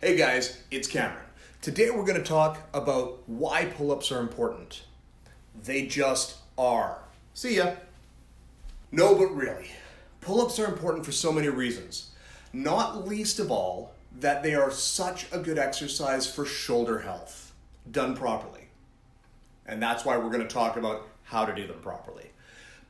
Hey guys, it's Cameron. Today we're going to talk about why pull-ups are important. They just are. See ya. No, but really, pull-ups are important for so many reasons. Not least of all, that they are such a good exercise for shoulder health, done properly. And that's why we're going to talk about how to do them properly.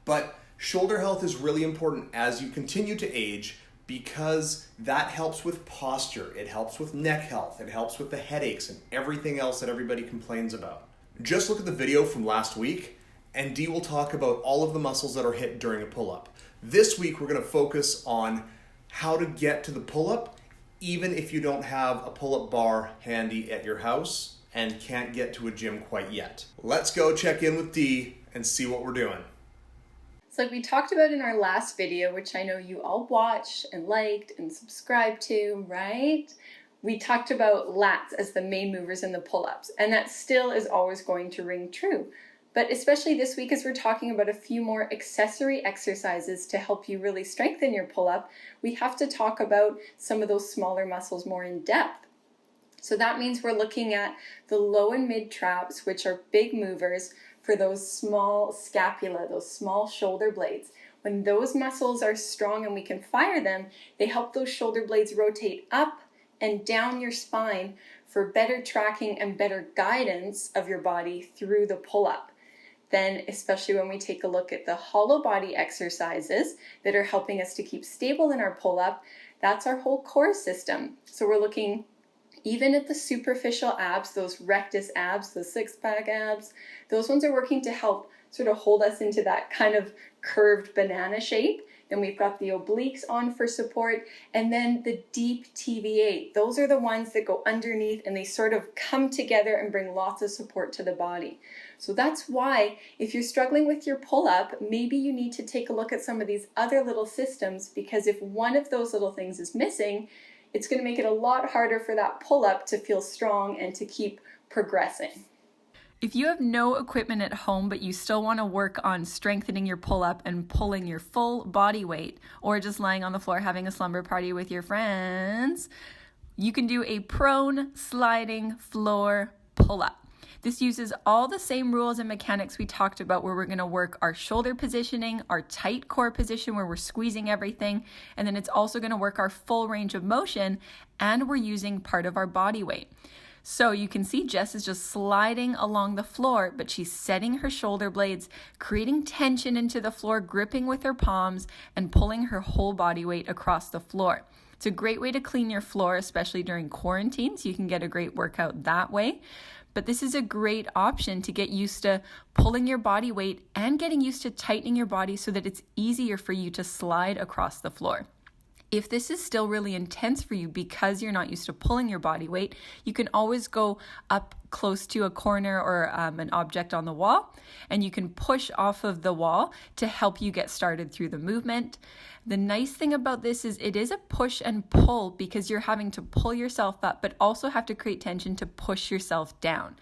But shoulder health is really important as you continue to age, because that helps with posture, it helps with neck health, it helps with the headaches and everything else that everybody complains about. Just look at the video from last week and Dee will talk about all of the muscles that are hit during a pull-up. This week we're going to focus on how to get to the pull-up even if you don't have a pull-up bar handy at your house and can't get to a gym quite yet. Let's go check in with Dee and see what we're doing. So like we talked about in our last video, which I know you all watched and liked and subscribed to, right? We talked about lats as the main movers in the pull-ups, and that still is always going to ring true. But especially this week, as we're talking about a few more accessory exercises to help you really strengthen your pull-up, we have to talk about some of those smaller muscles more in depth. So that means we're looking at the low and mid traps, which are big movers for those small scapula, those small shoulder blades. When those muscles are strong and we can fire them, they help those shoulder blades rotate up and down your spine for better tracking and better guidance of your body through the pull-up. Then, especially when we take a look at the hollow body exercises that are helping us to keep stable in our pull-up, that's our whole core system. So we're looking even at the superficial abs, those rectus abs, the six-pack abs, those ones are working to help sort of hold us into that kind of curved banana shape. Then we've got the obliques on for support, and then the deep TVA. Those are the ones that go underneath and they sort of come together and bring lots of support to the body. So that's why if you're struggling with your pull-up, maybe you need to take a look at some of these other little systems, because if one of those little things is missing, it's going to make it a lot harder for that pull-up to feel strong and to keep progressing. If you have no equipment at home, but you still want to work on strengthening your pull-up and pulling your full body weight, or just lying on the floor having a slumber party with your friends, you can do a prone sliding floor pull-up. This uses all the same rules and mechanics we talked about, where we're going to work our shoulder positioning, our tight core position where we're squeezing everything, and then it's also going to work our full range of motion, and we're using part of our body weight. So you can see Jess is just sliding along the floor, but she's setting her shoulder blades, creating tension into the floor, gripping with her palms, and pulling her whole body weight across the floor. It's a great way to clean your floor, especially during quarantine, so you can get a great workout that way. But this is a great option to get used to pulling your body weight and getting used to tightening your body so that it's easier for you to slide across the floor. If this is still really intense for you because you're not used to pulling your body weight, you can always go up close to a corner or an object on the wall, and you can push off of the wall to help you get started through the movement. The nice thing about this is it is a push and pull, because you're having to pull yourself up, but also have to create tension to push yourself down.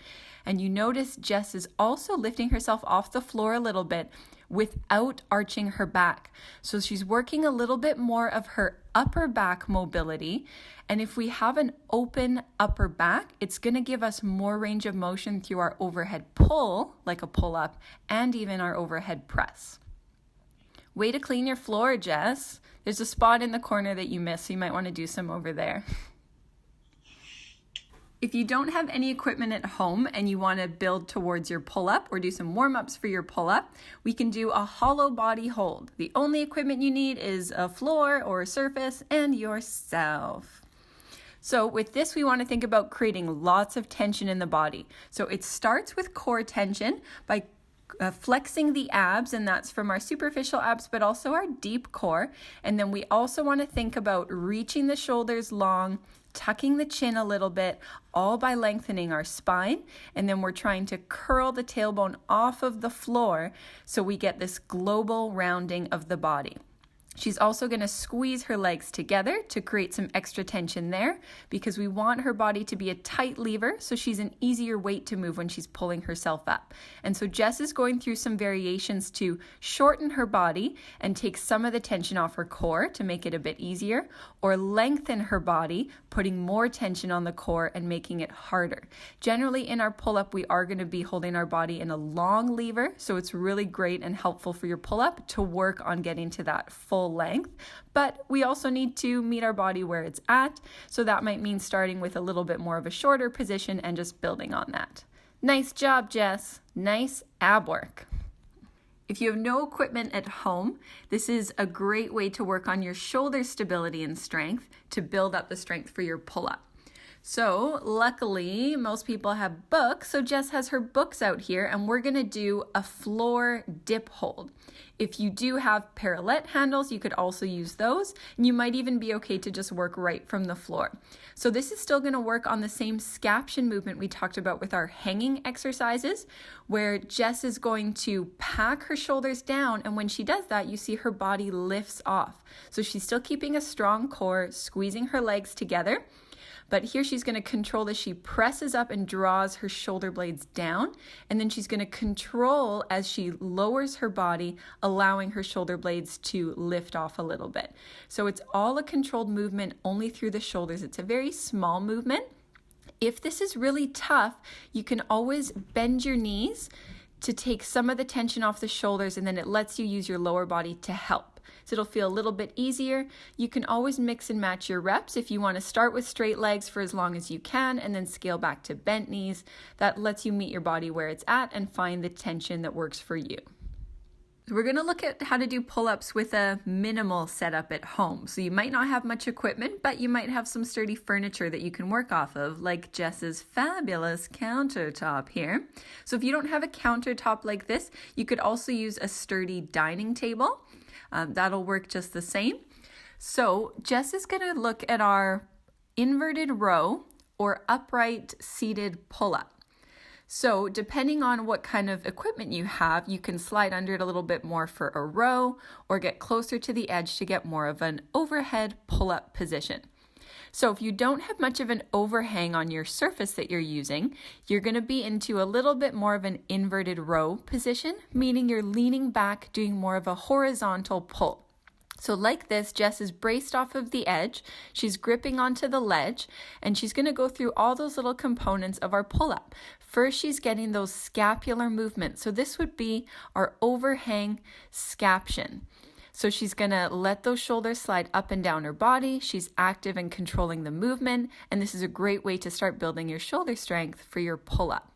And you notice Jess is also lifting herself off the floor a little bit without arching her back. So she's working a little bit more of her upper back mobility. And if we have an open upper back, it's going to give us more range of motion through our overhead pull, like a pull-up, and even our overhead press. Way to clean your floor, Jess. There's a spot in the corner that you missed, so you might want to do some over there. If you don't have any equipment at home and you want to build towards your pull-up or do some warm-ups for your pull-up, we can do a hollow body hold. The only equipment you need is a floor or a surface and yourself. So with this, we want to think about creating lots of tension in the body. So it starts with core tension by flexing the abs, and that's from our superficial abs, but also our deep core. And then we also want to think about reaching the shoulders long, tucking the chin a little bit, all by lengthening our spine. And then we're trying to curl the tailbone off of the floor so we get this global rounding of the body. She's also going to squeeze her legs together to create some extra tension there because we want her body to be a tight lever so she's an easier weight to move when she's pulling herself up. And so Jess is going through some variations to shorten her body and take some of the tension off her core to make it a bit easier, or lengthen her body, putting more tension on the core and making it harder. Generally in our pull-up, we are going to be holding our body in a long lever, so it's really great and helpful for your pull-up to work on getting to that full length, but we also need to meet our body where it's at, so that might mean starting with a little bit more of a shorter position and just building on that. Nice job, Jess. Nice ab work. If you have no equipment at home, this is a great way to work on your shoulder stability and strength to build up the strength for your pull-up. So luckily, most people have books, so Jess has her books out here, and we're going to do a floor dip hold. If you do have parallel handles, you could also use those, and you might even be okay to just work right from the floor. So this is still going to work on the same scaption movement we talked about with our hanging exercises, where Jess is going to pack her shoulders down, and when she does that, you see her body lifts off. So she's still keeping a strong core, squeezing her legs together. But here she's going to control as she presses up and draws her shoulder blades down. And then she's going to control as she lowers her body, allowing her shoulder blades to lift off a little bit. So it's all a controlled movement only through the shoulders. It's a very small movement. If this is really tough, you can always bend your knees to take some of the tension off the shoulders, and then it lets you use your lower body to help. So it'll feel a little bit easier. You can always mix and match your reps if you want to start with straight legs for as long as you can and then scale back to bent knees. That lets you meet your body where it's at and find the tension that works for you. We're going to look at how to do pull-ups with a minimal setup at home. So you might not have much equipment, but you might have some sturdy furniture that you can work off of, like Jess's fabulous countertop here. So if you don't have a countertop like this, you could also use a sturdy dining table. That'll work just the same. So Jess is going to look at our inverted row or upright seated pull-up. So depending on what kind of equipment you have, you can slide under it a little bit more for a row or get closer to the edge to get more of an overhead pull-up position. So if you don't have much of an overhang on your surface that you're using, you're going to be into a little bit more of an inverted row position, meaning you're leaning back, doing more of a horizontal pull. So like this, Jess is braced off of the edge, she's gripping onto the ledge, and she's going to go through all those little components of our pull-up. First, she's getting those scapular movements. So this would be our overhang scaption. So she's going to let those shoulders slide up and down her body. She's active and controlling the movement, and this is a great way to start building your shoulder strength for your pull-up.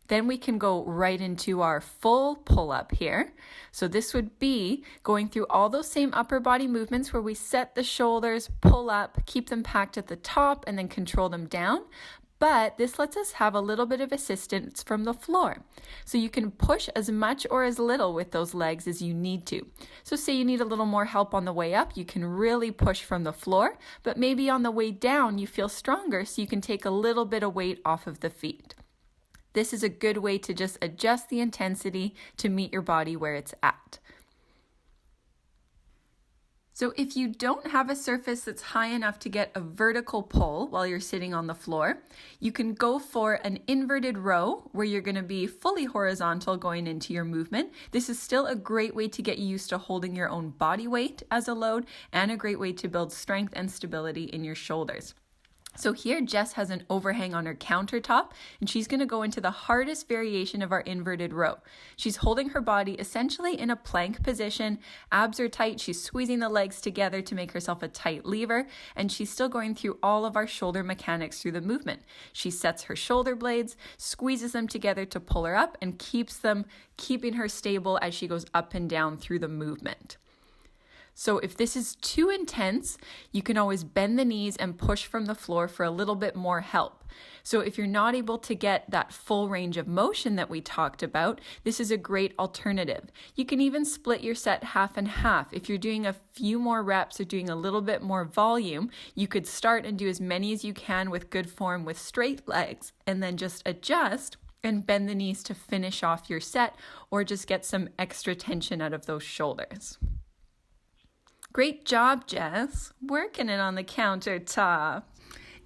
Then we can go right into our full pull-up here. So this would be going through all those same upper body movements where we set the shoulders, pull up, keep them packed at the top, and then control them down. But this lets us have a little bit of assistance from the floor. So you can push as much or as little with those legs as you need to. So say you need a little more help on the way up, you can really push from the floor, but maybe on the way down you feel stronger, so you can take a little bit of weight off of the feet. This is a good way to just adjust the intensity to meet your body where it's at. So if you don't have a surface that's high enough to get a vertical pull while you're sitting on the floor, you can go for an inverted row where you're going to be fully horizontal going into your movement. This is still a great way to get you used to holding your own body weight as a load, and a great way to build strength and stability in your shoulders. So here Jess has an overhang on her countertop, and she's going to go into the hardest variation of our inverted row. She's holding her body essentially in a plank position. Abs are tight. She's squeezing the legs together to make herself a tight lever, and she's still going through all of our shoulder mechanics through the movement. She sets her shoulder blades, squeezes them together to pull her up, and keeping her stable as she goes up and down through the movement. So if this is too intense, you can always bend the knees and push from the floor for a little bit more help. So if you're not able to get that full range of motion that we talked about, this is a great alternative. You can even split your set half and half. If you're doing a few more reps or doing a little bit more volume, you could start and do as many as you can with good form with straight legs, and then just adjust and bend the knees to finish off your set, or just get some extra tension out of those shoulders. Great job, Jess. Working it on the countertop.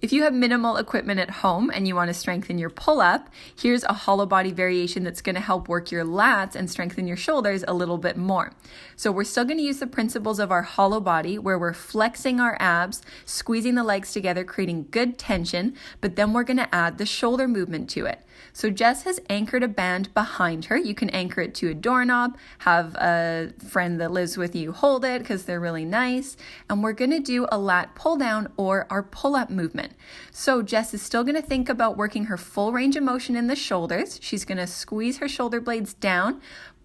If you have minimal equipment at home and you want to strengthen your pull-up, here's a hollow body variation that's going to help work your lats and strengthen your shoulders a little bit more. So we're still going to use the principles of our hollow body where we're flexing our abs, squeezing the legs together, creating good tension, but then we're going to add the shoulder movement to it. So Jess has anchored a band behind her. You can anchor it to a doorknob, have a friend that lives with you hold it because they're really nice. And we're going to do a lat pull down or our pull-up movement. So Jess is still going to think about working her full range of motion in the shoulders. She's going to squeeze her shoulder blades down,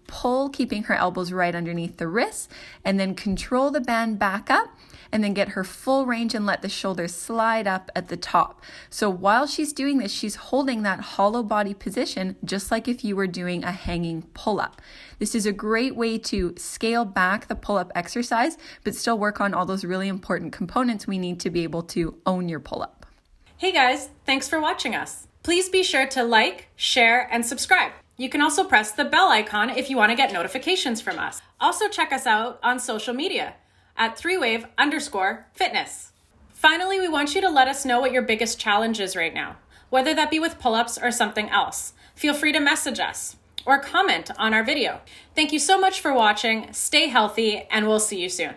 pull, keeping her elbows right underneath the wrists, and then control the band back up, and then get her full range and let the shoulders slide up at the top. So while she's doing this, she's holding that hollow body position, just like if you were doing a hanging pull-up. This is a great way to scale back the pull-up exercise, but still work on all those really important components we need to be able to own your pull-up. Hey guys, thanks for watching us. Please be sure to like, share, and subscribe. You can also press the bell icon if you want to get notifications from us. Also check us out on social media at 3wave_fitness. Finally, we want you to let us know what your biggest challenge is right now, whether that be with pull-ups or something else. Feel free to message us or comment on our video. Thank you so much for watching. Stay healthy, and we'll see you soon.